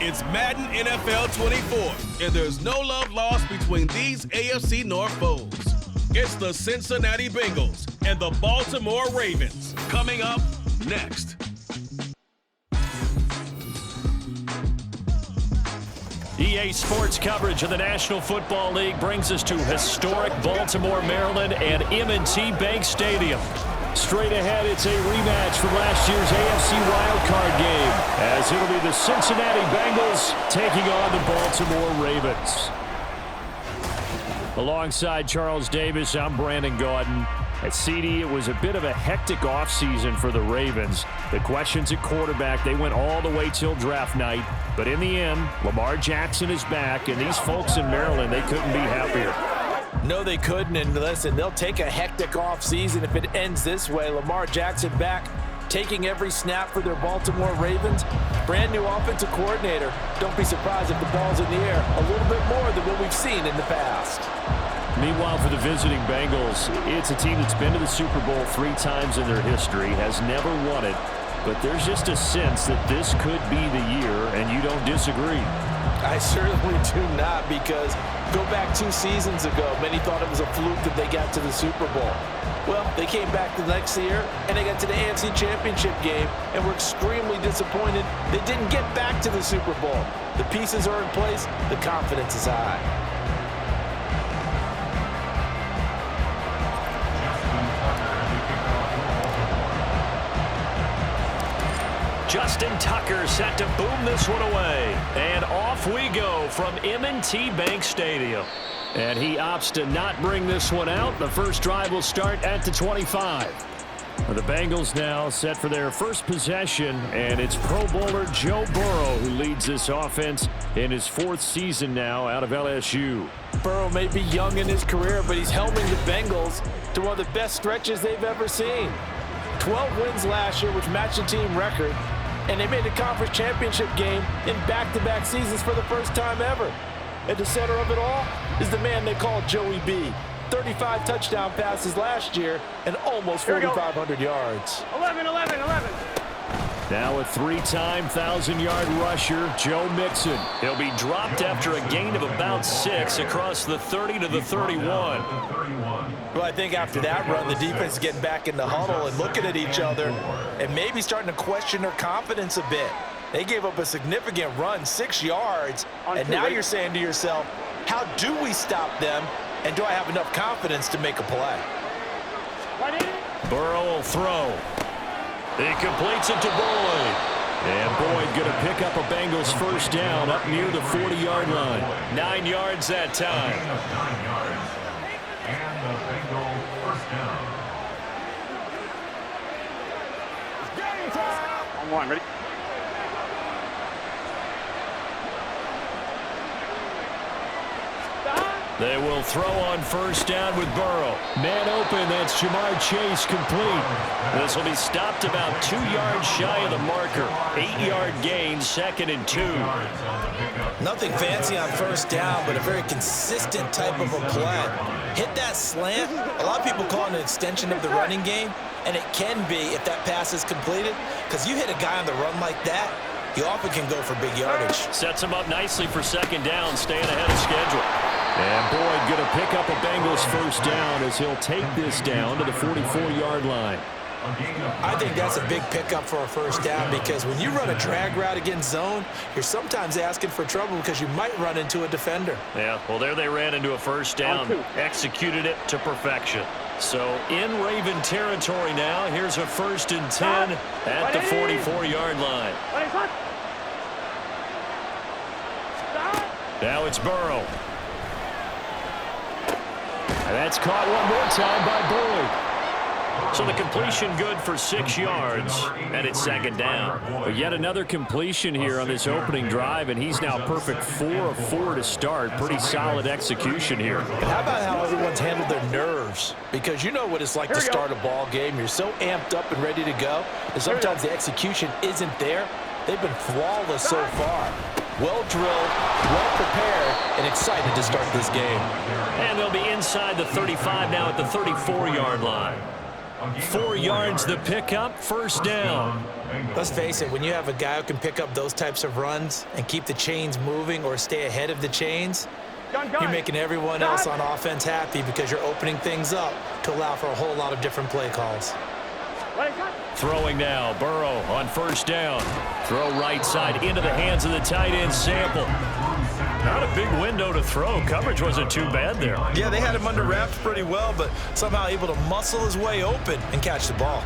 It's Madden NFL 24, and there's no love lost between these AFC North foes. It's the Cincinnati Bengals and the Baltimore Ravens. Coming up next. EA Sports coverage of the National Football League brings us to historic Baltimore, Maryland, and M&T Bank Stadium. Straight ahead, it's a rematch from last year's AFC wildcard game, as it'll be the Cincinnati Bengals taking on the Baltimore Ravens. Alongside Charles Davis, I'm Brandon Gaudin. At CD, it was a bit of a hectic offseason for the Ravens. The questions at quarterback, they went all the way till draft night. But in the end, Lamar Jackson is back, and these folks in Maryland, they couldn't be happier. No, they couldn't, and listen, they'll take a hectic offseason if it ends this way. Lamar Jackson back, taking every snap for their Baltimore Ravens. Brand new offensive coordinator. Don't be surprised if the ball's in the air a little bit more than what we've seen in the past. Meanwhile, for the visiting Bengals, it's a team that's been to the Super Bowl 3 times in their history, has never won it, but there's just a sense that this could be the year, and you don't disagree. I certainly do not, because go back 2 seasons ago, many thought it was a fluke that they got to the Super Bowl. Well, they came back the next year, and they got to the AFC Championship game, and were extremely disappointed they didn't get back to the Super Bowl. The pieces are in place. The confidence is high. Justin Tucker set to boom this one away. And off we go from M&T Bank Stadium. And he opts to not bring this one out. The first drive will start at the 25. The Bengals now set for their first possession, and it's Pro Bowler Joe Burrow who leads this offense in his 4th season now out of LSU. Burrow may be young in his career, but he's helming the Bengals to one of the best stretches they've ever seen. 12 wins last year, which matched the team record, and they made the conference championship game in back-to-back seasons for the first time ever. At the center of it all is the man they call Joey B. 35 touchdown passes last year and almost 4,500 yards. 11. Now a 3-time 1,000-yard rusher, Joe Mixon. He'll be dropped after a gain of about 6 across the 30 to the 31. Well, I think after that run, the defense is getting back in the huddle and looking at each other and maybe starting to question their confidence a bit. They gave up a significant run, 6 yards, and now you're saying to yourself, how do we stop them, and do I have enough confidence to make a play? Burrow will throw. He completes it to Boyd. And Boyd going to pick up a Bengals first down up near the 40-yard line. 9 yards that time. And the Bengals first down. On 1, ready? They will throw on first down with Burrow. Man open, that's Jamar Chase complete. This will be stopped about 2 yards shy of the marker. 8-yard gain, 2nd and 2. Nothing fancy on first down, but a very consistent type of a play. Hit that slant. A lot of people call it an extension of the running game, and it can be if that pass is completed, because you hit a guy on the run like that, he often can go for big yardage. Sets him up nicely for 2nd down, staying ahead of schedule. And Boyd going to pick up a Bengals first down as he'll take this down to the 44-yard line. I think that's a big pickup for a first down, because when you run a drag route against zone, you're sometimes asking for trouble because you might run into a defender. Yeah, well, there they ran into a first down, executed it to perfection. So in Raven territory now, here's a 1st and 10 at the 44-yard line. Now it's Burrow. And that's caught one more time by Boyd. So the completion good for 6 yards, and it's 2nd down. But yet another completion here on this opening drive, and he's now perfect 4 of 4 to start. Pretty solid execution here. And how about how everyone's handled their nerves? Because you know what it's like to start a ball game. You're so amped up and ready to go, and sometimes the execution isn't there. They've been flawless so far. Well drilled, well prepared, and excited to start this game. And they'll be inside the 35 now at the 34-yard line. 4 yards the pickup, first down. Let's face it, when you have a guy who can pick up those types of runs and keep the chains moving or stay ahead of the chains, you're making everyone else on offense happy because you're opening things up to allow for a whole lot of different play calls. Throwing now, Burrow on first down. Throw right side into the hands of the tight end, Sample. Not a big window to throw. Coverage wasn't too bad there. Yeah, they had him under wraps pretty well, but somehow able to muscle his way open and catch the ball.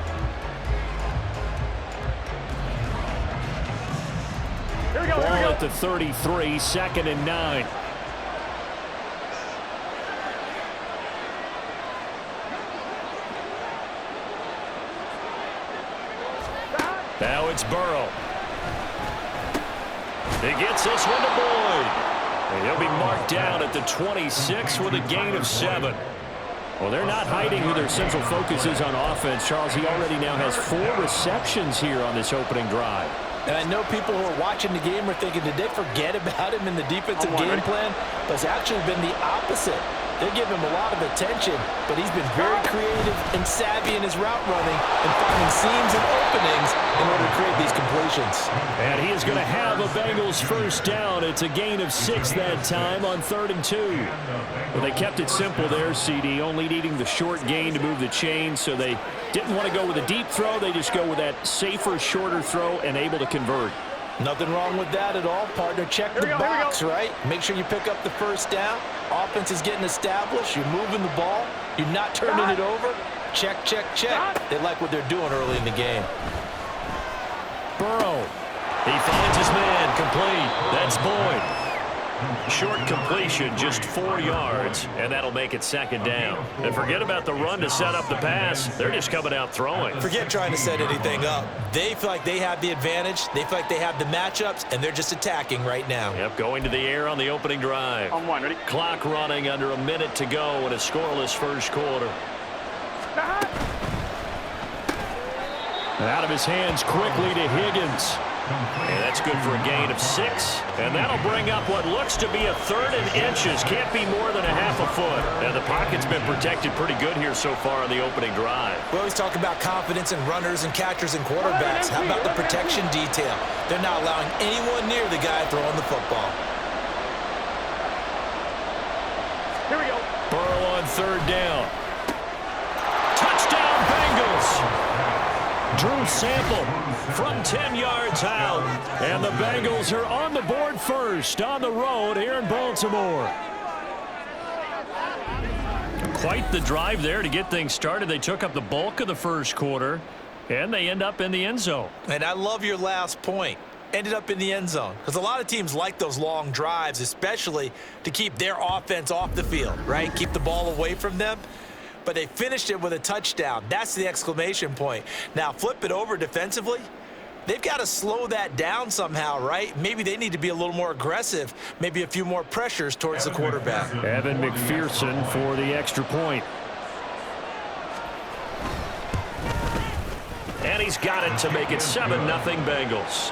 Ball at the 33, 2nd and 9. Now it's Burrow. He gets this one to Boyd. And he'll be marked down at the 26 with a gain of 7. Well, they're not hiding who their central focus is on offense. Charles, he already now has 4 receptions here on this opening drive. And I know people who are watching the game are thinking, did they forget about him in the defensive game plan? But it's actually been the opposite. They're giving him a lot of attention, but he's been very creative and savvy in his route running and finding seams and openings in order to create these completions. And he is going to have a Bengals first down. It's a gain of 6 that time on 3rd and 2. Well, they kept it simple there, CD, only needing the short gain to move the chain, so they didn't want to go with a deep throw. They just go with that safer, shorter throw and able to convert. Nothing wrong with that at all, partner. Check the box, right? Make sure you pick up the first down. Offense is getting established. You're moving the ball. You're not turning it over. Check, check, check. They like what they're doing early in the game. Burrow. He finds his man. Complete. That's Boyd. Short completion, just 4 yards, and that'll make it 2nd down. And forget about the run to set up the pass. They're just coming out throwing. Forget trying to set anything up. They feel like they have the advantage. They feel like they have the matchups, and they're just attacking right now. Yep, going to the air on the opening drive. On 1, ready? Clock running under a minute to go in a scoreless first quarter. And out of his hands quickly to Higgins. And that's good for a gain of 6. And that'll bring up what looks to be a 3rd and inches. Can't be more than a half a foot. And the pocket's been protected pretty good here so far on the opening drive. We always talk about confidence in runners and catchers and quarterbacks. How about the protection detail? They're not allowing anyone near the guy throwing the football. Here we go. Burrow on 3rd down. Touchdown, Bengals! Drew Sample from 10 yards out. And the Bengals are on the board first on the road here in Baltimore. Quite the drive there to get things started. They took up the bulk of the first quarter, and they end up in the end zone. And I love your last point. Ended up in the end zone. Because a lot of teams like those long drives, especially to keep their offense off the field, right? Keep the ball away from them. But they finished it with a touchdown. That's the exclamation point. Now, flip it over defensively. They've got to slow that down somehow, right? Maybe they need to be a little more aggressive. Maybe a few more pressures towards the quarterback. Evan McPherson for the extra point. And he's got it to make it 7-0 Bengals.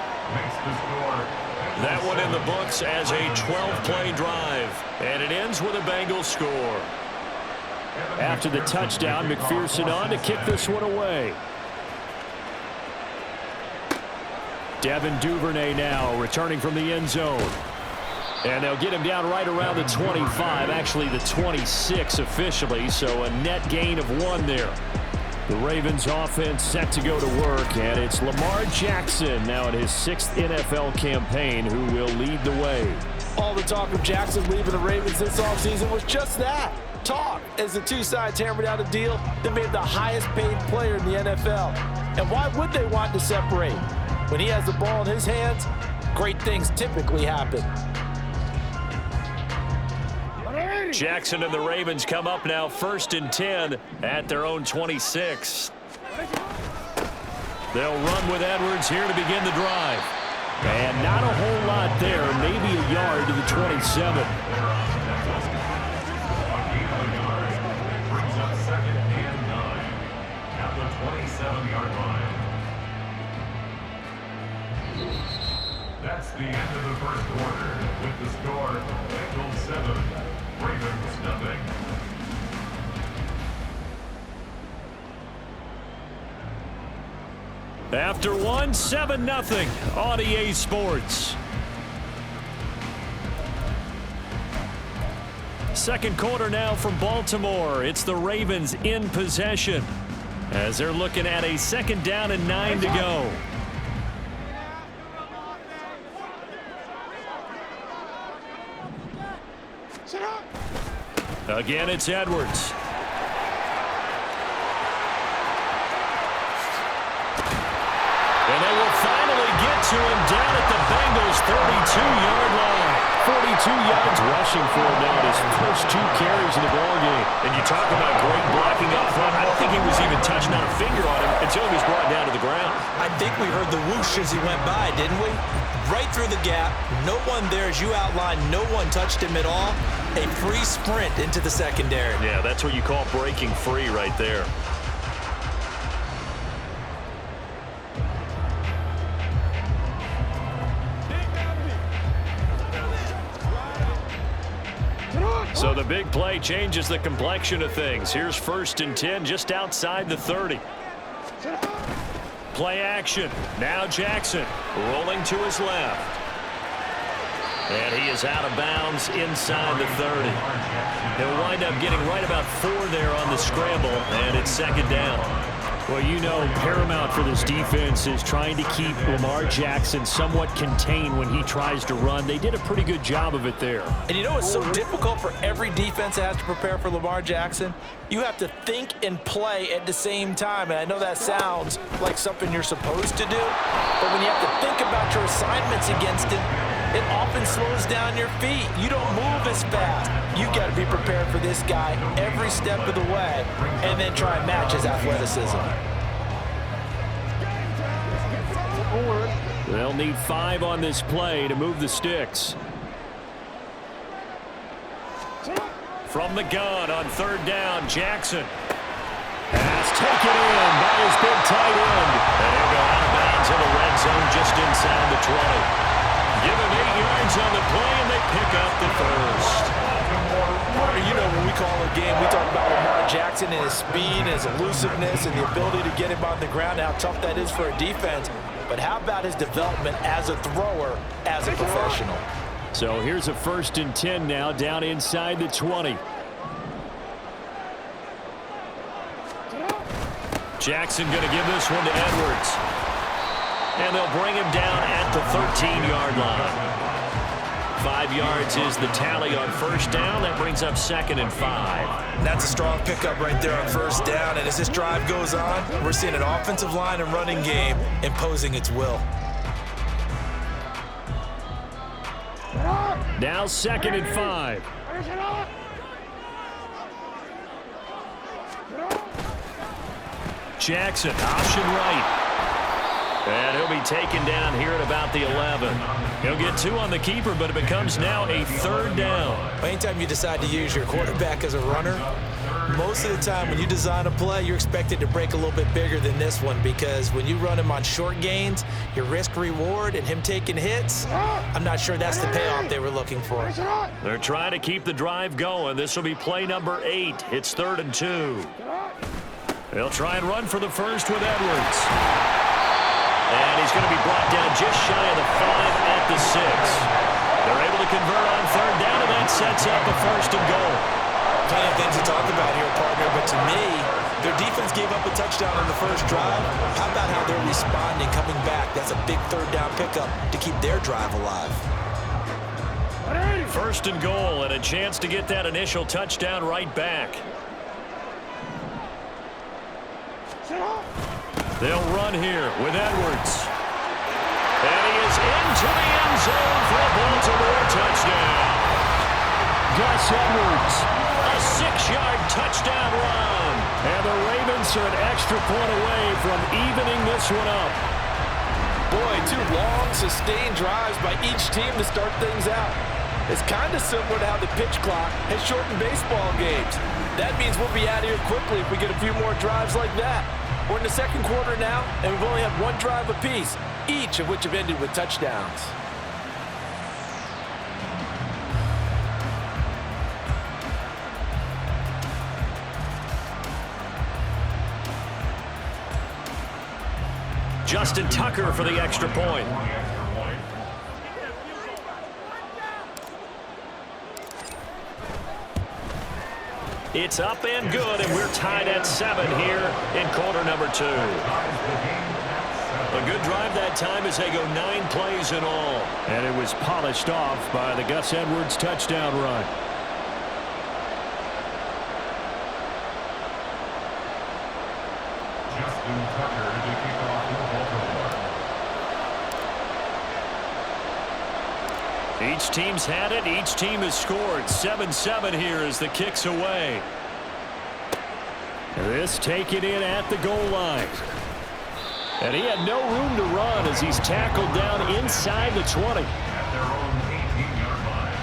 That one in the books as a 12-play drive. And it ends with a Bengals score. After the touchdown, McPherson on to kick this one away. Devin Duvernay now returning from the end zone. And they'll get him down right around the 25, actually the 26 officially, so a net gain of 1 there. The Ravens offense set to go to work, and it's Lamar Jackson now in his 6th NFL campaign who will lead the way. All the talk of Jackson leaving the Ravens this offseason was just that. Talk, as the two sides hammered out a deal that made the highest paid player in the NFL. And why would they want to separate? When he has the ball in his hands, great things typically happen. Jackson and the Ravens come up now 1st and 10 at their own 26. They'll run with Edwards here to begin the drive. And not a whole lot there, maybe a yard to the 27. That's the end of the first quarter with the score Bengals 7, Ravens 0. After one, 7-0 on EA Sports. Second quarter now from Baltimore. It's the Ravens in possession as they're looking at a 2nd down and 9 to go. Again, it's Edwards. And they will finally get to him down at the Bengals' 32-yard line. 42 yards rushing for him now in his first 2 carries in the ballgame. And you talk about great blocking up front. I don't think he was even touched, not a finger on him, until he was brought down to the ground. I think we heard the whoosh as he went by, didn't we? Right through the gap. No one there, as you outlined. No one touched him at all. A free sprint into the secondary. Yeah, that's what you call breaking free right there. So the big play changes the complexion of things. Here's 1st and 10 just outside the 30. Play action. Now Jackson rolling to his left. And he is out of bounds inside the 30. He'll wind up getting right about 4 there on the scramble, and it's 2nd down. Well, you know, paramount for this defense is trying to keep Lamar Jackson somewhat contained when he tries to run. They did a pretty good job of it there. And you know it's so difficult for every defense that has to prepare for Lamar Jackson? You have to think and play at the same time. And I know that sounds like something you're supposed to do, but when you have to think about your assignments against him, it often slows down your feet. You don't move as fast. You've got to be prepared for this guy every step of the way and then try and match his athleticism. They'll need 5 on this play to move the sticks. From the gun on 3rd down, Jackson has taken in by his big tight end. And he'll go out of bounds in the red zone just inside the 20. Give him 8 yards on the play, and they pick up the 1st. You know, when we call a game, we talk about Lamar Jackson and his speed, his elusiveness, and the ability to get him on the ground, how tough that is for a defense. But how about his development as a thrower, as a professional? So here's a 1st and 10 now, down inside the 20. Jackson going to give this one to Edwards. And they'll bring him down at the 13-yard line. 5 yards is the tally on 1st down. That brings up 2nd and 5. That's a strong pickup right there on 1st down. And as this drive goes on, we're seeing an offensive line and running game imposing its will. Now 2nd and 5. Jackson, option right. And he'll be taken down here at about the 11. He'll get 2 on the keeper, but it becomes now a 3rd down. Anytime you decide to use your quarterback as a runner, most of the time when you design a play, you're expected to break a little bit bigger than this one, because when you run him on short gains, your risk-reward and him taking hits, I'm not sure that's the payoff they were looking for. They're trying to keep the drive going. This will be play number 8. It's 3rd and 2. They'll try and run for the 1st with Edwards. And he's going to be brought down just shy of the 5 at the 6. They're able to convert on 3rd down, and that sets up a 1st and goal. Plenty of things to talk about here, partner, but to me, their defense gave up a touchdown on the 1st drive. How about how they're responding, coming back? That's a big 3rd down pickup to keep their drive alive. 1st and goal, and a chance to get that initial touchdown right back. They'll run here with Edwards. And he is into the end zone for a Baltimore touchdown. Gus Edwards, a 6-yard touchdown run. And the Ravens are an extra point away from evening this one up. Boy, 2 long, sustained drives by each team to start things out. It's kind of similar to how the pitch clock has shortened baseball games. That means we'll be out of here quickly if we get a few more drives like that. We're in the 2nd quarter now, and we've only had 1 drive apiece, each of which have ended with touchdowns. Justin Tucker for the extra point. It's up and good, and we're tied at 7 here in quarter number 2. A good drive that time as they go 9 plays in all. And it was polished off by the Gus Edwards touchdown run. Justin Tucker to kick off for Baltimore. Each team's had it. Each team has scored. 7-7 here as the kick's away. This taken in at the goal line. And he had no room to run as he's tackled down inside the 20. At their own 18-yard line.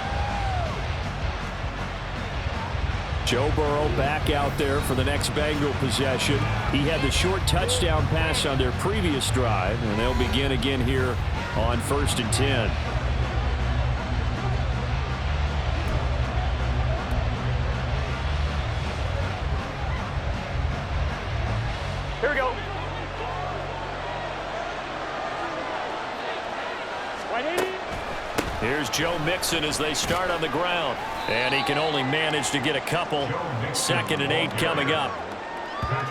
Joe Burrow back out there for the next Bengal possession. He had the short touchdown pass on their previous drive, and they'll begin again here on 1st and 10. Here we go. Here's Joe Mixon as they start on the ground. And he can only manage to get a couple. 2nd and 8 coming up.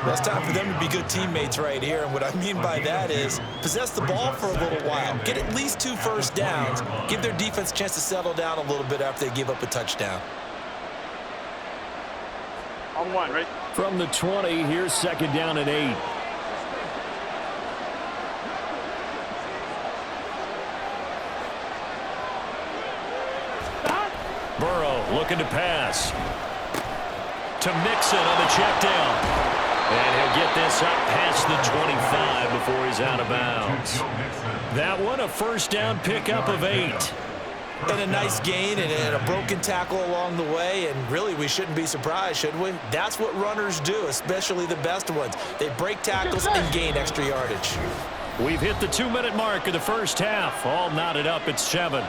Well, it's time for them to be good teammates right here. And what I mean by that is possess the ball for a little while. Get at least 2 first downs. Give their defense a chance to settle down a little bit after they give up a touchdown. On 1, right? From the 20, here's 2nd down and 8. Burrow looking to pass. To Mixon on the check down. And he'll get this up past the 25 before he's out of bounds. That one, a 1st down pickup of 8. And a nice gain and a broken tackle along the way. And really, we shouldn't be surprised, should we? That's what runners do, especially the best ones. They break tackles and gain extra yardage. We've hit the 2-minute mark of the first half. All knotted up at 7.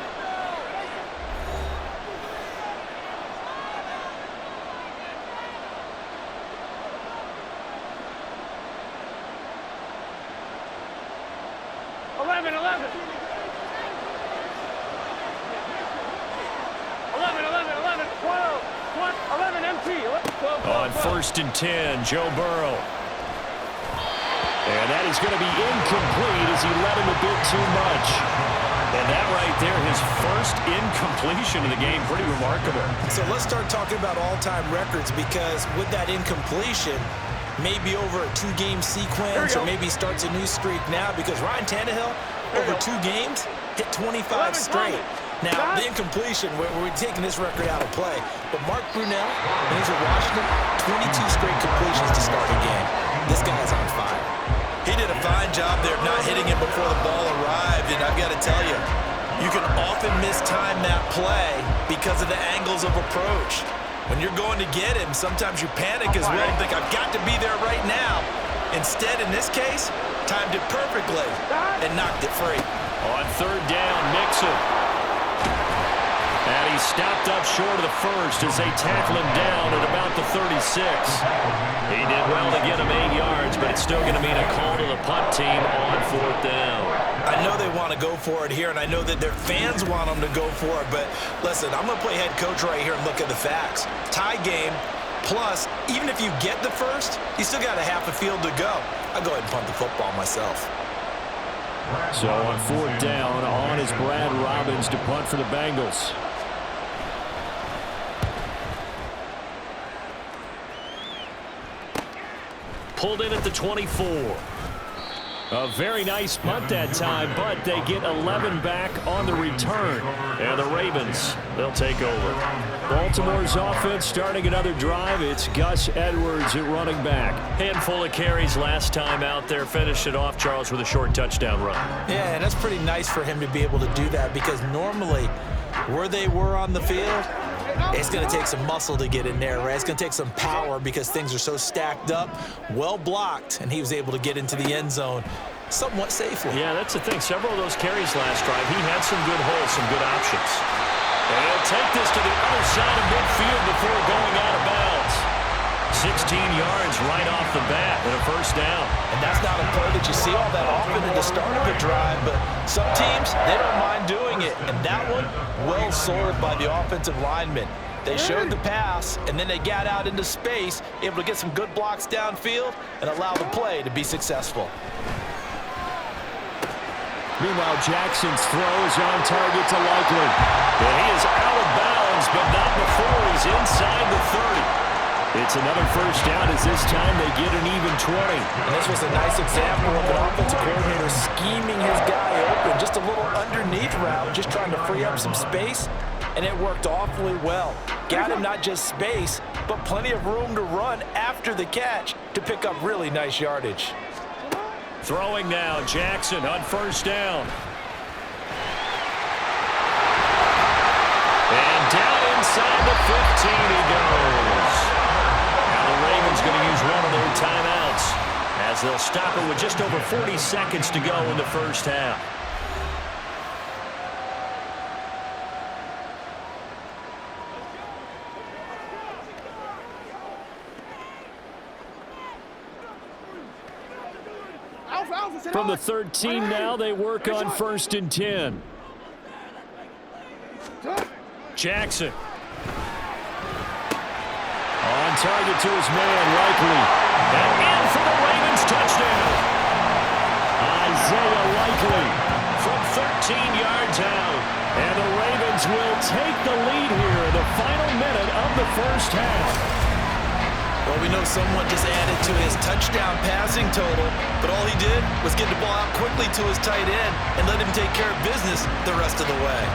On 1st and 10, Joe Burrow. And that is going to be incomplete as he led him a bit too much. And that right there, his first incompletion of the game, pretty remarkable. So let's start talking about all-time records, because with that incompletion, maybe over a 2-game sequence, or maybe starts a new streak now, because Ryan Tannehill, over 2 games, hit 25 straight. Now, the incompletion, we're taking this record out of play. But Mark Brunell, when he's with Washington, 22 straight completions to start a game. This guy's on fire. He did a fine job there of not hitting him before the ball arrived. And I've got to tell you, you can often mistime that play because of the angles of approach. When you're going to get him, sometimes you panic as well and think, I've got to be there right now. Instead, in this case, timed it perfectly and knocked it free. On 3rd down, Mixon. And he stopped up short of the first as they tackle him down at about the 36. He did well to get him 8 yards, but it's still going to mean a call to the punt team on 4th down. I know they want to go for it here, and I know that their fans want them to go for it, but listen, I'm going to play head coach right here and look at the facts. Tie game, plus, even if you get the first, you still got a half a field to go. I'll go ahead and punt the football myself. So on 4th down, on is Brad Robbins to punt for the Bengals. Pulled in at the 24. A very nice punt that time, but they get 11 back on the return. And the Ravens, they'll take over. Baltimore's offense starting another drive. It's Gus Edwards at running back. Handful of carries last time out there. Finished it off, Charles, with a short touchdown run. Yeah, and that's pretty nice for him to be able to do that, because normally where they were on the field, it's going to take some muscle to get in there, right? It's going to take some power because things are so stacked up, well blocked, and he was able to get into the end zone somewhat safely. Yeah, that's the thing. Several of those carries last drive, he had some good holes, some good options. And he'll take this to the other side of midfield before going out of bounds. 16 yards right off the bat and a first down. And that's not a play that you see all that often at the start of a drive, but some teams, they don't mind doing it. And that one, well sold by the offensive lineman. They showed the pass, and then they got out into space, able to get some good blocks downfield and allow the play to be successful. Meanwhile, Jackson's throw is on target to Likely. And he is out of bounds, but not before he's inside the 30. It's another first down as this time they get an even 20. And this was a nice example of an offensive coordinator scheming his guy open. Just a little underneath route, just trying to free up some space, and it worked awfully well. Got him not just space, but plenty of room to run after the catch to pick up really nice yardage. Throwing now, Jackson on first down. And down inside the 15 he goes. Now the Ravens going to use one of their timeouts as they'll stop it with just over 40 seconds to go in the first half. From the 13 now, they work on 1st and 10. Jackson. On target to his man, Likely. And in for the Ravens touchdown. Isaiah Likely from 13 yards out. And the Ravens will take the lead here in the final minute of the first half. Well, we know someone just added to his touchdown passing total, but all he did was get the ball out quickly to his tight end and let him take care of business the rest of the way.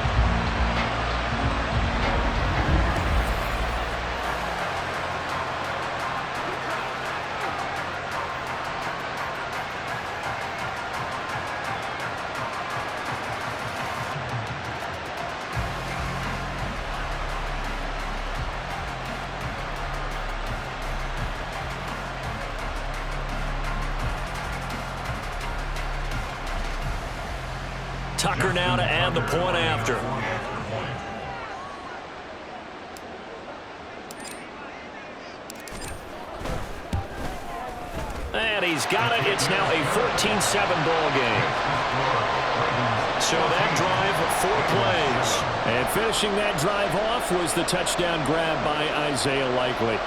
Tucker now to add the point after. And he's got it. It's now a 14-7 ball game. So that drive, 4 plays. And finishing that drive off was the touchdown grab by Isaiah Likely.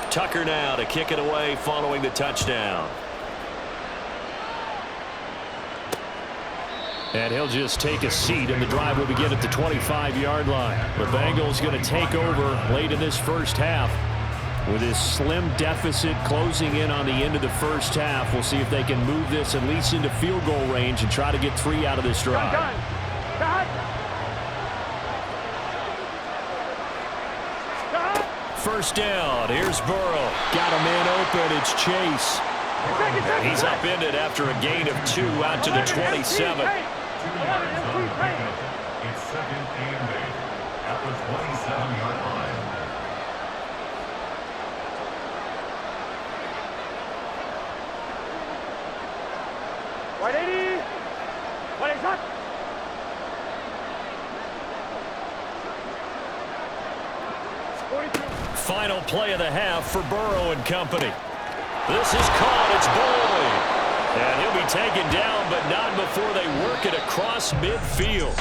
Tucker now to kick it away following the touchdown. And he'll just take a seat, and the drive will begin at the 25-yard line. The Bengals going to take over late in this first half with this slim deficit closing in on the end of the first half. We'll see if they can move this at least into field goal range and try to get 3 out of this drive. First down. Here's Burrow. Got a man open. It's Chase. He's upended after a gain of 2 out to the 27. It's 2nd and 8 at the 27-yard line. White 80. White shot. Final play of the half for Burrow and company. This is caught. It's Boyd. And he'll be taken down, but not before they work it across midfield.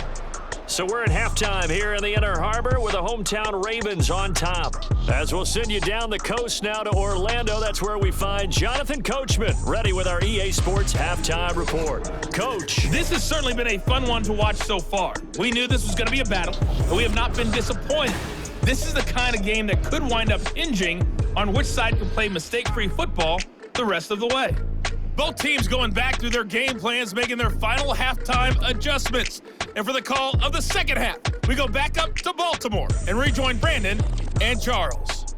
So we're at halftime here in the Inner Harbor with the hometown Ravens on top. As we'll send you down the coast now to Orlando, that's where we find Jonathan Coachman, ready with our EA Sports Halftime Report. Coach. This has certainly been a fun one to watch so far. We knew this was going to be a battle, but we have not been disappointed. This is the kind of game that could wind up hinging on which side can play mistake-free football the rest of the way. Both teams going back through their game plans, making their final halftime adjustments. And for the call of the second half, we go back up to Baltimore and rejoin Brandon and Charles.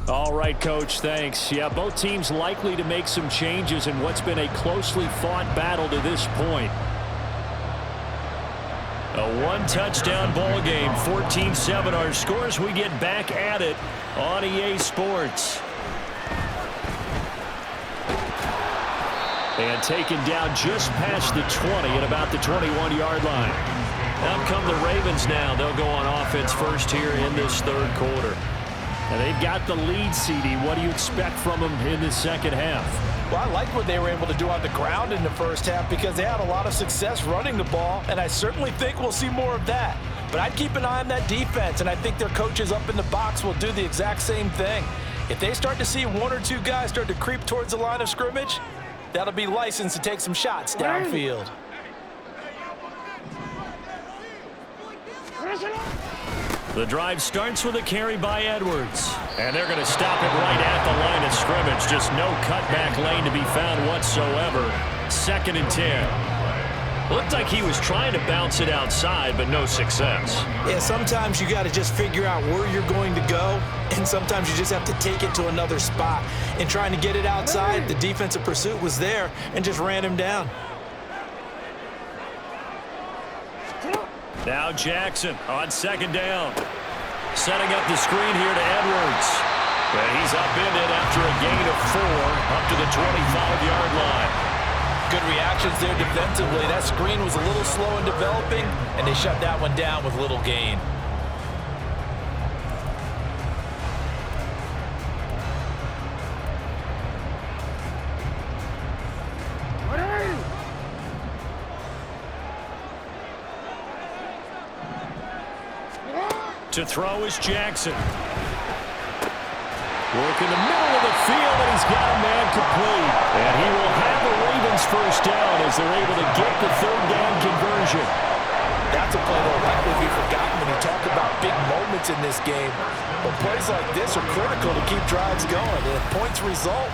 All right, Coach, thanks. Yeah, both teams likely to make some changes in what's been a closely fought battle to this point. A one-touchdown ball game, 14-7 our scores. We get back at it on EA Sports. And taken down just past the 20 at about the 21-yard line. Out come the Ravens now. They'll go on offense first here in this third quarter. And they've got the lead, CD. What do you expect from them in the second half? Well, I like what they were able to do on the ground in the first half because they had a lot of success running the ball, and I certainly think we'll see more of that. But I'd keep an eye on that defense, and I think their coaches up in the box will do the exact same thing. If they start to see one or two guys start to creep towards the line of scrimmage, that'll be licensed to take some shots downfield. The drive starts with a carry by Edwards. And they're going to stop it right at the line of scrimmage. Just no cutback lane to be found whatsoever. 2nd and 10. Looked like he was trying to bounce it outside, but no success. Yeah, sometimes you got to just figure out where you're going to go, and sometimes you just have to take it to another spot. And trying to get it outside, the defensive pursuit was there and just ran him down. Now Jackson on 2nd down. Setting up the screen here to Edwards. And he's upended after a gain of 4 up to the 25-yard line. Good reactions there defensively. That screen was a little slow in developing, and they shut that one down with little gain. To throw is Jackson. Work in the middle of the field, and he's got a man complete. And he will have the Ravens first down as they're able to get the 3rd down conversion. That's a play that will likely be forgotten when you talk about big moments in this game. But plays like this are critical to keep drives going. And if points result,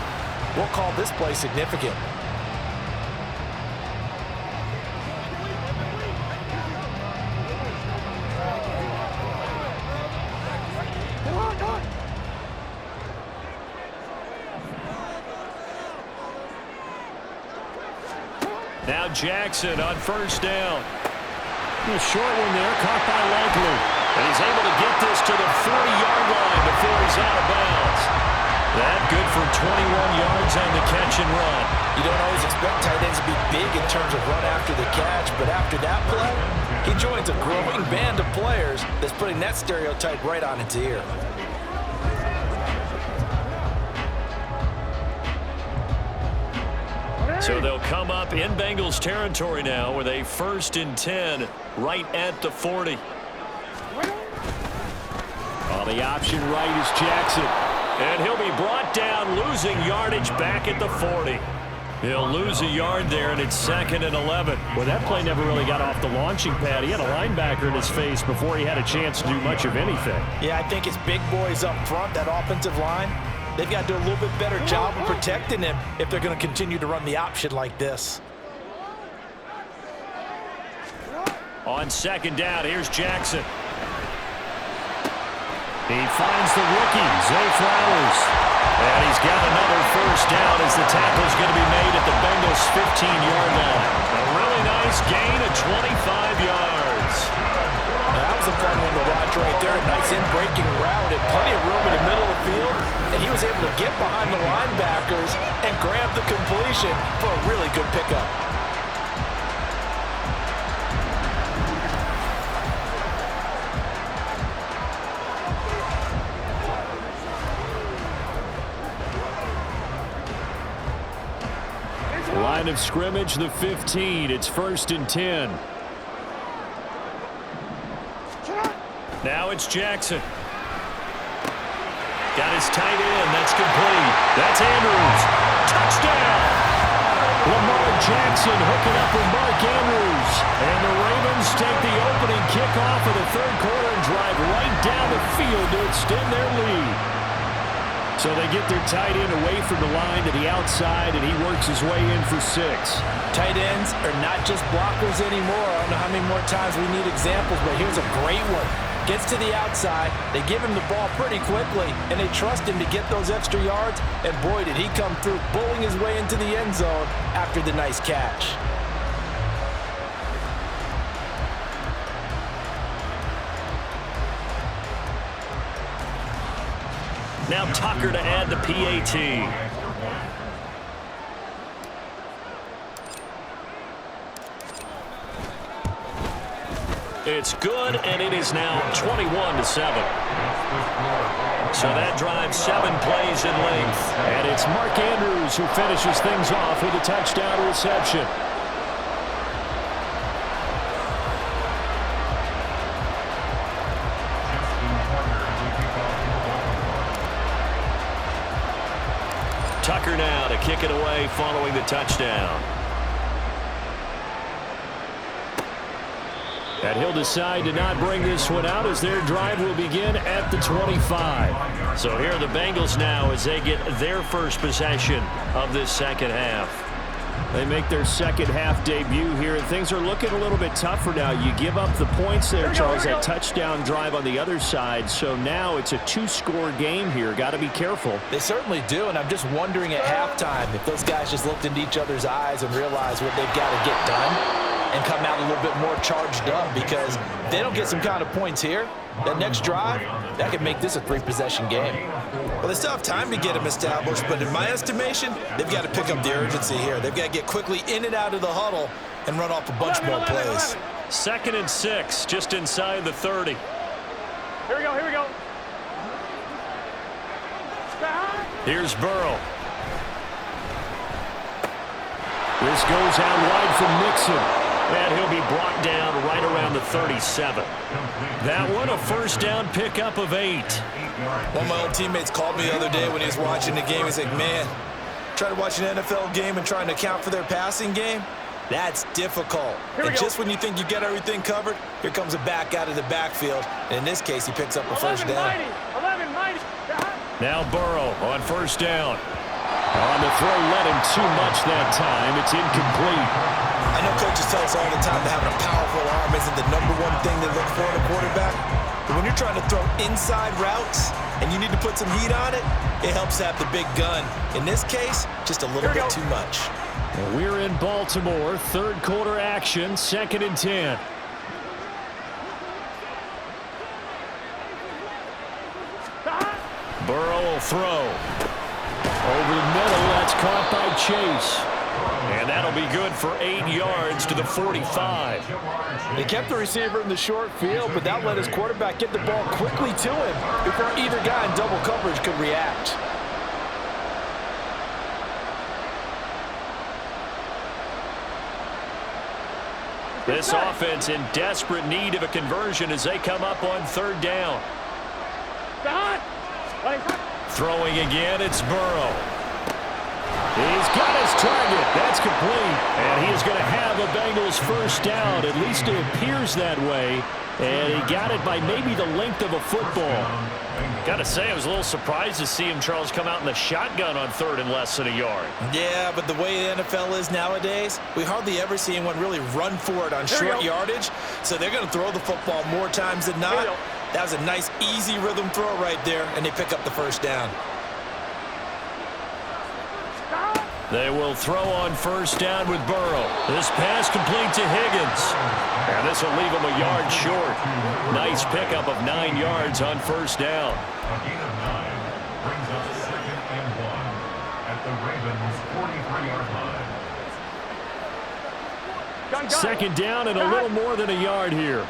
we'll call this play significant. Now Jackson on 1st down. A short one there, caught by Likely. And he's able to get this to the 40-yard line before he's out of bounds. That good for 21 yards on the catch and run. You don't always expect tight ends to be big in terms of run after the catch, but after that play, he joins a growing band of players that's putting that stereotype right on its ear. So they'll come up in Bengals territory now with a 1st and 10 right at the 40. On the option right is Jackson. And he'll be brought down, losing yardage back at the 40. He'll lose a yard there, and it's 2nd and 11. Well, that play never really got off the launching pad. He had a linebacker in his face before he had a chance to do much of anything. Yeah, I think it's big boys up front, that offensive line. They've got to do a little bit better job of protecting him if they're going to continue to run the option like this. On 2nd down, here's Jackson. He finds the rookie, Zay Flowers. And he's got another first down as the tackle's going to be made at the Bengals' 15-yard line. A really nice gain of 25 yards. That was a fun one to watch right there. A nice in-breaking route and plenty of room in the middle of the field. And he was able to get behind the linebackers and grab the completion for a really good pickup. Line of scrimmage, the 15. It's 1st and 10. Now it's Jackson. Got his tight end. That's complete. That's Andrews. Touchdown! Lamar Jackson hooking up with Mark Andrews. And the Ravens take the opening kickoff of the 3rd quarter and drive right down the field to extend their lead. So they get their tight end away from the line to the outside, and he works his way in for 6. Tight ends are not just blockers anymore. I don't know how many more times we need examples, but here's a great one. Gets to the outside, they give him the ball pretty quickly, and they trust him to get those extra yards, and boy, did he come through, bullying his way into the end zone after the nice catch. Now Tucker to add the PAT. It's good, and it is now 21-7. So that drives 7 plays in length. And it's Mark Andrews who finishes things off with a touchdown reception. Tucker now to kick it away following the touchdown. And he'll decide to not bring this one out as their drive will begin at the 25. So here are the Bengals now as they get their first possession of this second half. They make their second half debut here, and things are looking a little bit tougher now. You give up the points there, Charles, that touchdown drive on the other side. So now it's a 2-score game here. Got to be careful. They certainly do, and I'm just wondering at halftime if those guys just looked into each other's eyes and realized what they've got to get done and come out a little bit more charged up, because if they don't get some kind of points here, that next drive, that could make this a 3-possession game. Well, they still have time to get them established, but in my estimation, they've got to pick up the urgency here. They've got to get quickly in and out of the huddle and run off a bunch more plays. 2nd and 6, just inside the 30. Here we go, here we go. Here's Burrow. This goes out wide from Nixon. And he'll be brought down right around the 37. That one, a first down pickup of 8. One of my old teammates called me the other day when he was watching the game. He's like, man, trying to watch an NFL game and trying to account for their passing game, that's difficult. And just when you think you get everything covered, here comes a back out of the backfield. And in this case, he picks up a first down. 11-90. Now Burrow on first down. On the throw, led him too much that time. It's incomplete. I know coaches tell us all the time that having a powerful arm isn't the #1 thing they look for in a quarterback. But when you're trying to throw inside routes and you need to put some heat on it, it helps to have the big gun. In this case, just a little bit too much. Well, we're in Baltimore. 3rd quarter action, 2nd and 10. Burrow will throw. Over the middle, that's caught by Chase. And that'll be good for 8 yards to the 45. They kept the receiver in the short field, but that let his quarterback get the ball quickly to him before either guy in double coverage could react. This offense in desperate need of a conversion as they come up on 3rd down. Throwing again, it's Burrow. He's got his target. That's complete. And he is going to have a Bengals first down. At least it appears that way. And he got it by maybe the length of a football. Got to say, I was a little surprised to see him, Charles, come out in the shotgun on 3rd and less than a yard. Yeah, but the way the NFL is nowadays, we hardly ever see anyone really run for it on short yardage. So they're going to throw the football more times than not. That was a nice, easy rhythm throw right there, and they pick up the first down. They will throw on first down with Burrow. This pass complete to Higgins. And this will leave him a yard short. Nice pickup of 9 yards on first down. A gain of 9 brings up 2nd and 1 at the Ravens' 43-yard line. Second down and a little more than a yard here.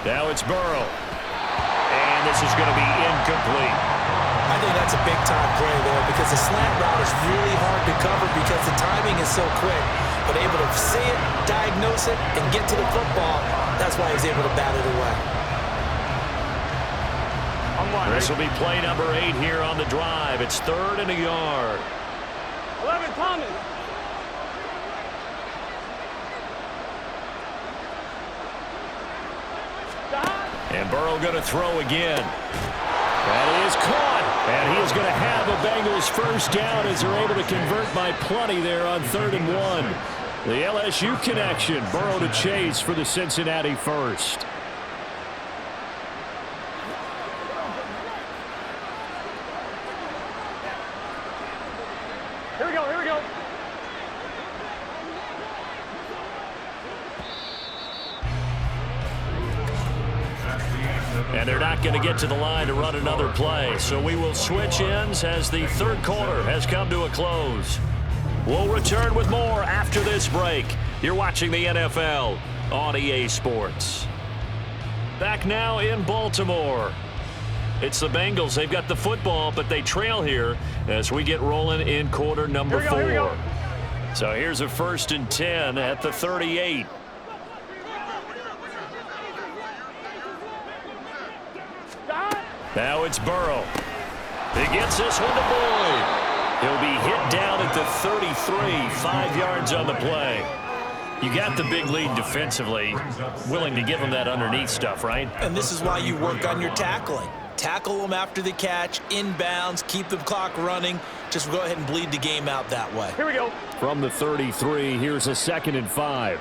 Now it's Burrow. And this is going to be incomplete. I think that's a big-time play there because the slant route is really hard to cover because the timing is so quick. But able to see it, diagnose it, and get to the football, that's why he's able to bat it away. This will be play number 8 here on the drive. It's 3rd and a yard. 11, Thomas. And Burrow going to throw again. That is caught. And he is going to have a Bengals first down as they're able to convert by plenty there on 3rd and 1. The LSU connection. Burrow to Chase for the Cincinnati first. Here we go, here we go. And they're not going to get to the line to run another play. So we will switch ends as the third quarter has come to a close. We'll return with more after this break. You're watching the NFL on EA Sports. Back now in Baltimore. It's the Bengals. They've got the football, but they trail here as we get rolling in quarter number 4. So here's a 1st and 10 at the 38. Now it's Burrow. He gets this one to Boyd. He'll be hit down at the 33, 5 yards on the play. You got the big lead defensively, willing to give him that underneath stuff, right? And this is why you work on your tackling. Tackle them after the catch, inbounds, keep the clock running. Just go ahead and bleed the game out that way. Here we go. From the 33, here's a 2nd and 5.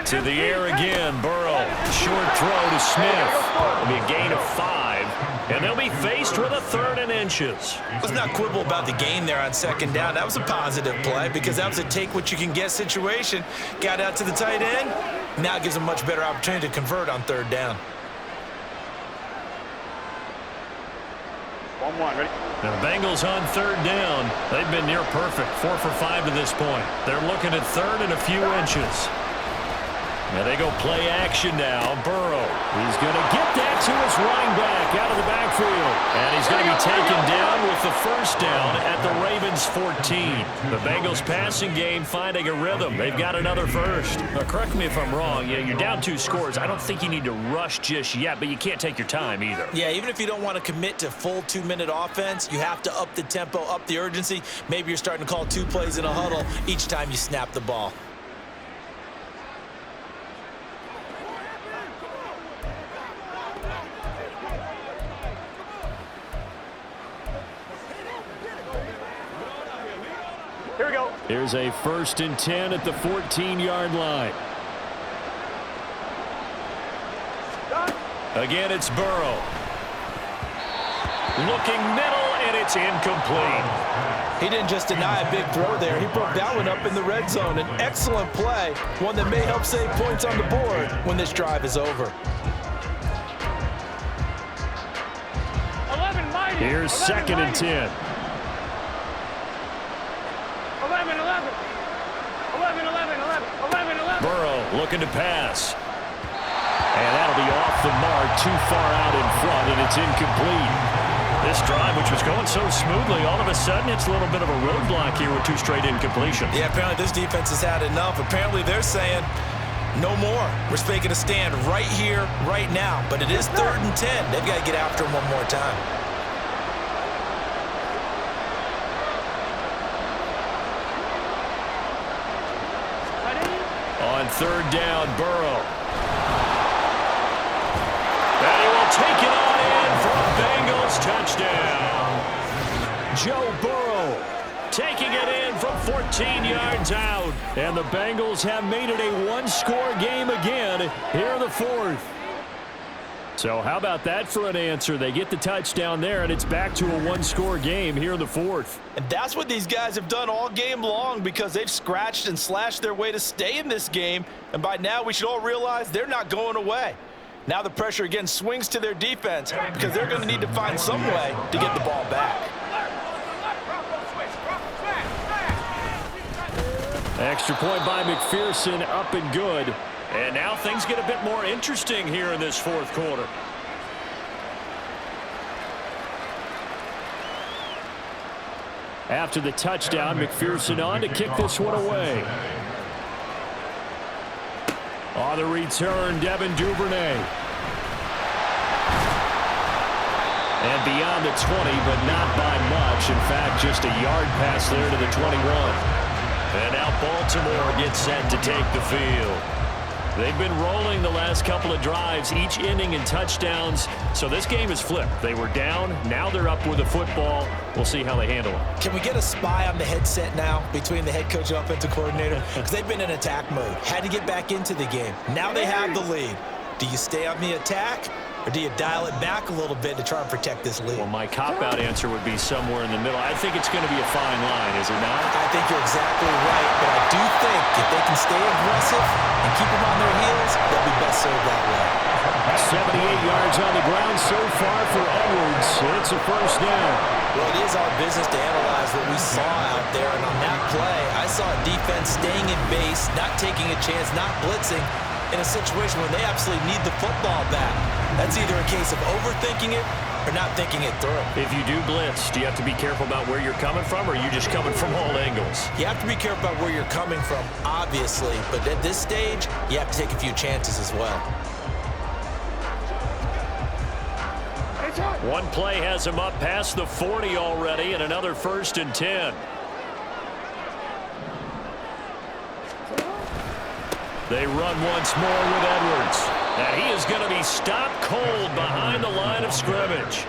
To the air again, Burrow. Short throw to Smith. It'll be a gain of 5, and they'll be faced with a 3rd and inches. Let's not quibble about the gain there on 2nd down. That was a positive play because that was a take-what-you-can-get situation. Got out to the tight end. Now it gives them a much better opportunity to convert on 3rd down. 1-1, ready? Now the Bengals on 3rd down. They've been near perfect, 4 for 5 to this point. They're looking at 3rd and a few inches. Now they go play action now. Burrow. He's going to get that to his running back out of the backfield. And he's going to be taken down with the 1st down at the Ravens 14. The Bengals passing game finding a rhythm. They've got another 1st. Now, correct me if I'm wrong. Yeah, you're down 2 scores. I don't think you need to rush just yet, but you can't take your time either. Yeah, even if you don't want to commit to full 2-minute offense, you have to up the tempo, up the urgency. Maybe you're starting to call 2 plays in a huddle each time you snap the ball. Here we go. Here's a 1st and 10 at the 14-yard line. Again, it's Burrow. Looking middle, and it's incomplete. He didn't just deny a big throw there. He broke that one up in the red zone. An excellent play, one that may help save points on the board when this drive is over. 11, mighty. Here's 2nd and 10. 11. Burrow looking to pass. And that'll be off the mark, too far out in front, and it's incomplete. This drive, which was going so smoothly, all of a sudden it's a little bit of a roadblock here with 2 straight incompletions. Yeah, apparently this defense has had enough. Apparently they're saying, no more. We're making a stand right here, right now. But it is 3rd and 10. They've got to get after him one more time. On 3rd down, Burrow. And he will take it on in for a Bengals touchdown. Joe Burrow taking it in from 14 yards out. And the Bengals have made it a 1-score game again here in the 4th. So how about that for an answer? They get the touchdown there, and it's back to a 1-score game here in the 4th. And that's what these guys have done all game long because they've scratched and slashed their way to stay in this game. And by now, we should all realize they're not going away. Now the pressure again swings to their defense because they're going to need to find some way to get the ball back. Extra point by McPherson, up and good. And now things get a bit more interesting here in this 4th quarter. After the touchdown, McPherson on to kick this one away. On the return, Devin Duvernay. And beyond the 20, but not by much. In fact, just a yard pass there to the 21. And now Baltimore gets set to take the field. They've been rolling the last couple of drives, each ending in touchdowns. So this game is flipped. They were down. Now they're up with the football. We'll see how they handle it. Can we get a spy on the headset now between the head coach and offensive coordinator? Because they've been in attack mode. Had to get back into the game. Now they have the lead. Do you stay on the attack Or do you dial it back a little bit to try and protect this lead? Well, my cop-out answer would be somewhere in the middle. I think it's going to be a fine line, is it not? I think you're exactly right, but I do think if they can stay aggressive and keep them on their heels, they'll be best served that way. 78 yards on the ground so far for Edwards. It's a first down. Well, it is our business to analyze what we saw out there, and on that play, I saw a defense staying in base, not taking a chance, not blitzing, in a situation where they absolutely need the football back. That's either a case of overthinking it or not thinking it through. If you do blitz, do you have to be careful about where you're coming from, or are you just coming from all angles? You have to be careful about where you're coming from, obviously, but at this stage, you have to take a few chances as well. One play has him up past the 40 already, and another 1st and 10. They run once more with Edwards. And he is going to be stopped cold behind the line of scrimmage.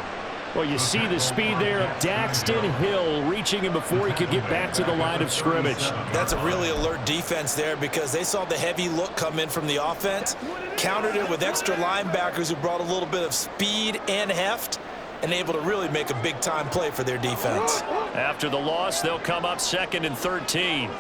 Well, you see the speed there of Daxton Hill reaching him before he could get back to the line of scrimmage. That's a really alert defense there because they saw the heavy look come in from the offense, countered it with extra linebackers who brought a little bit of speed and heft, and able to really make a big-time play for their defense. After the loss, they'll come up 2nd and 13.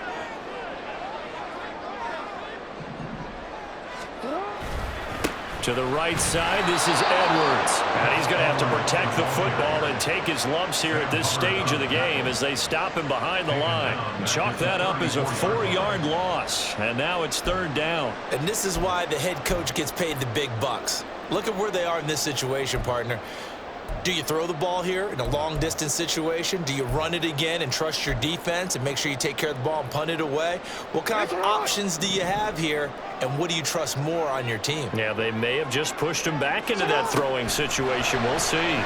To the right side, this is Edwards. And he's going to have to protect the football and take his lumps here at this stage of the game as they stop him behind the line. Chalk that up as a 4-yard loss. And now it's 3rd down. And this is why the head coach gets paid the big bucks. Look at where they are in this situation, partner. Do you throw the ball here in a long-distance situation? Do you run it again and trust your defense and make sure you take care of the ball and punt it away? What kind of options do you have here, and what do you trust more on your team? Yeah, they may have just pushed him back into that throwing situation. We'll see. Now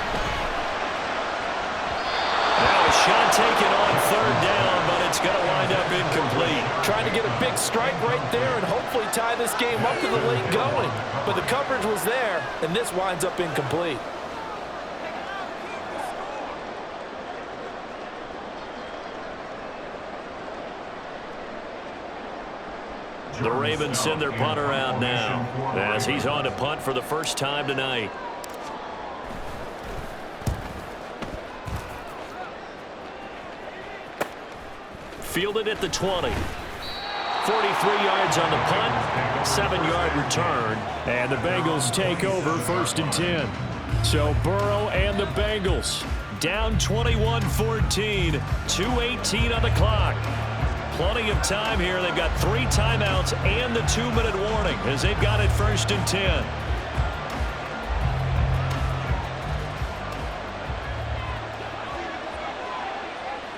a shot taken on 3rd down, but it's going to wind up incomplete. Trying to get a big strike right there and hopefully tie this game up to the late going. But the coverage was there, and this winds up incomplete. The Ravens send their punter out now as he's on to punt for the first time tonight. Fielded at the 20. 43 yards on the punt, 7-yard return, and the Bengals take over 1st and 10. So Burrow and the Bengals down 21-14, 2:18 on the clock. Plenty of time here. They've got 3 timeouts and the 2-minute warning as they've got it 1st and 10.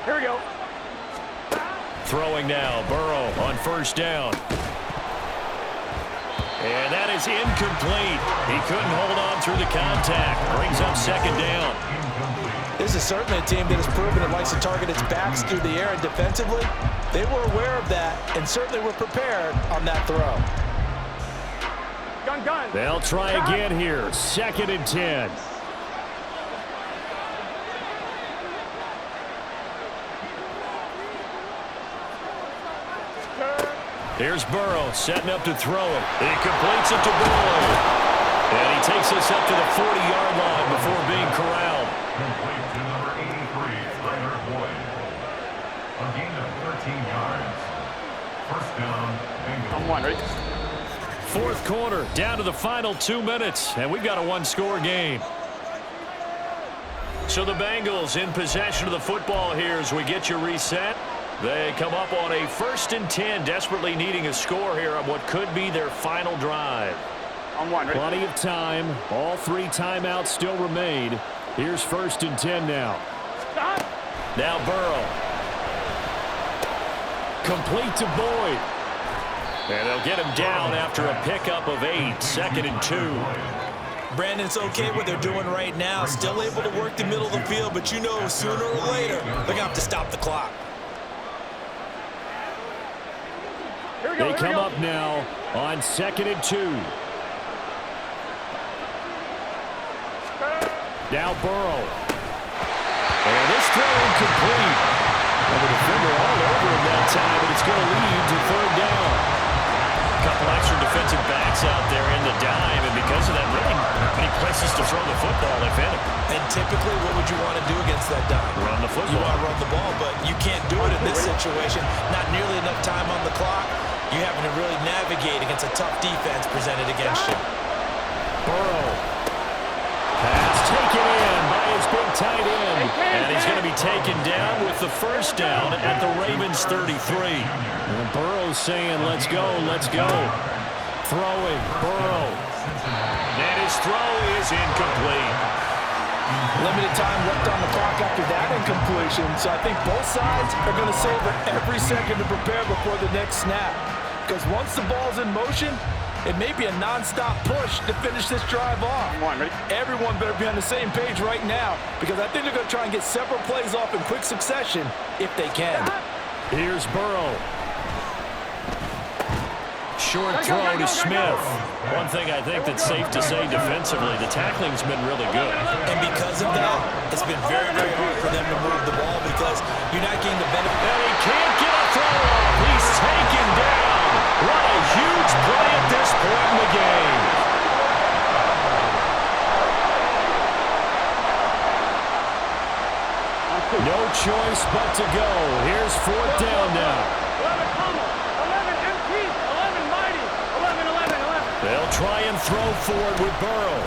Here we go. Throwing now, Burrow on 1st down. And that is incomplete. He couldn't hold on through the contact. Brings up 2nd down. This is certainly a team that has proven it likes to target its backs through the air, and defensively, they were aware of that and certainly were prepared on that throw. Gun. They'll try again here. 2nd and 10. Here's Burrow setting up to throw it. He completes it to Boyd. And he takes us up to the 40-yard line before being corralled. Complete to number 83, Leonard Boyd. A gain of 13 yards. First down, Bengals. I'm one, ready? 4th quarter, down to the final 2 minutes, and we've got a 1-score game. So the Bengals in possession of the football here as we get you reset. They come up on a 1st and 10, desperately needing a score here on what could be their final drive. I'm one, ready? Plenty of time. All 3 timeouts still remain. Here's 1st and 10 now. Stop. Now Burrow. Complete to Boyd. And they'll get him down after a pickup of 8, 2nd and 2. Brandon, it's okay what they're doing right now. Still able to work the middle of the field, but you know sooner or later they're going to have to stop the clock. They come up now on 2nd and 2. Now Burrow. And this throw incomplete. And the defender all over him that time, but it's going to lead to 3rd down. couple extra defensive backs out there in the dime, and because of that, really not many places to throw the football, if any. And typically, what would you want to do against that dime? Run the football. You want to run the ball, but you can't do it in this situation. Not nearly enough time on the clock. You're having to really navigate against a tough defense presented against you. Burrow. Pass taken in by his big tight end. And he's going to be taken down with the first down at the Ravens 33. And Burrow's saying, let's go, let's go. Throwing, Burrow. And his throw is incomplete. Limited time left on the clock after that incompletion, so I think both sides are going to savor every second to prepare before the next snap. Because once the ball's in motion, it may be a non-stop push to finish this drive off. Everyone better be on the same page right now, because I think they're going to try and get several plays off in quick succession if they can. Here's Burrow. Short throw to Smith. One thing I think that's safe to say defensively, the tackling's been really good. And because of that, it's been very, very hard for them to move the ball because you're not getting the benefit. And he can't get a throw off. He's taken down. What a huge play at this point in the game. No choice but to go. Here's fourth down now. They'll try and throw forward with Burrow.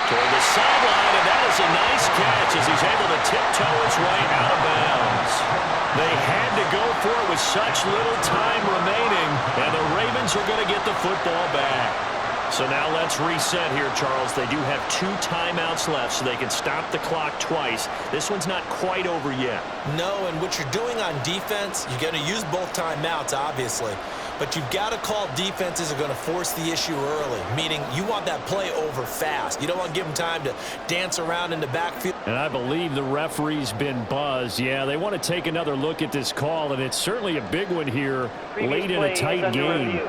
Toward the sideline, and that is a nice catch as he's able to tiptoe his way out of bounds. They had to go for it with such little time remaining, and the Ravens are going to get the football back. So now let's reset here, Charles. They do have 2 timeouts left, so they can stop the clock twice. This one's not quite over yet. No, and what you're doing on defense, you're going to use both timeouts, obviously. But you've got to call defenses are going to force the issue early, meaning you want that play over fast. You don't want to give them time to dance around in the backfield. And I believe the referee's been buzzed. Yeah, they want to take another look at this call, and it's certainly a big one here late in a tight game.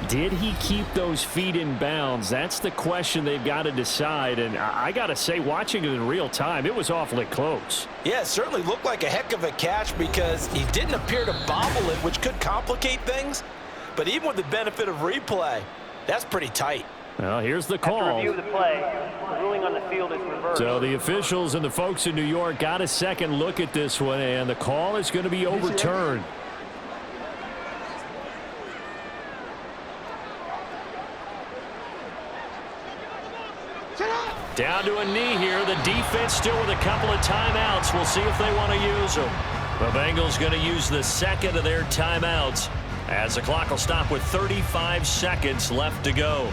Did he keep those feet in bounds? That's the question they've got to decide. And I got to say, watching it in real time, it was awfully close. Yeah, it certainly looked like a heck of a catch because he didn't appear to bobble it, which could complicate things. But even with the benefit of replay, that's pretty tight. Well, here's the call. After review of the play, the ruling on the field is reversed. So the officials and the folks in New York got a second look at this one, and the call is going to be overturned. Down to a knee here. The defense still with a couple of timeouts. We'll see if they want to use them. The Bengals going to use the second of their timeouts as the clock will stop with 35 seconds left to go.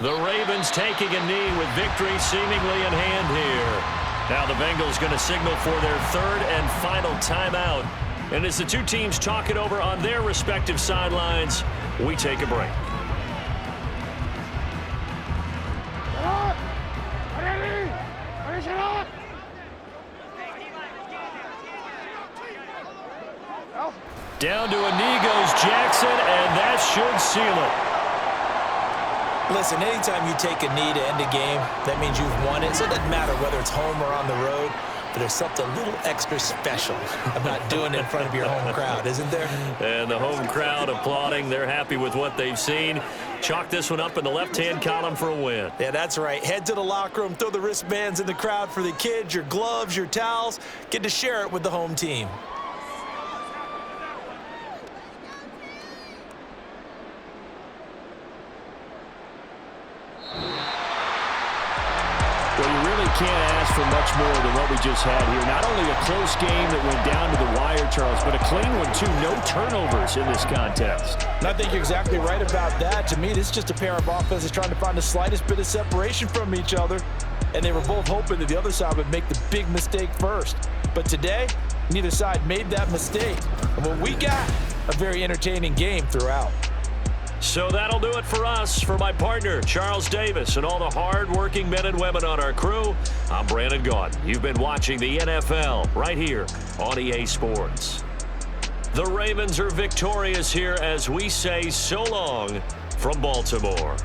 The Ravens taking a knee with victory seemingly in hand here. Now the Bengals going to signal for their third and final timeout. And as the two teams talk it over on their respective sidelines, we take a break. Down to a knee goes Jackson, and that should seal it. Listen, anytime you take a knee to end a game, that means you've won it. So it doesn't matter whether it's home or on the road. But there's something a little extra special about doing it in front of your home crowd, isn't there? And the home crowd applauding. They're happy with what they've seen. Chalk this one up in the left-hand column for a win. Yeah, that's right. Head to the locker room, throw the wristbands in the crowd for the kids, your gloves, your towels. Get to share it with the home team. Well, you really can't ask for much more than what we just had here. Not only a close game that went down to the wire, Charles, but a clean one, too. No turnovers in this contest. And I think you're exactly right about that. To me, this is just a pair of offenses trying to find the slightest bit of separation from each other. And they were both hoping that the other side would make the big mistake first. But today, neither side made that mistake. And what we got, a very entertaining game throughout. So that'll do it for us. For my partner, Charles Davis, and all the hard-working men and women on our crew, I'm Brandon Gaudin. You've been watching the NFL right here on EA Sports. The Ravens are victorious here as we say so long from Baltimore.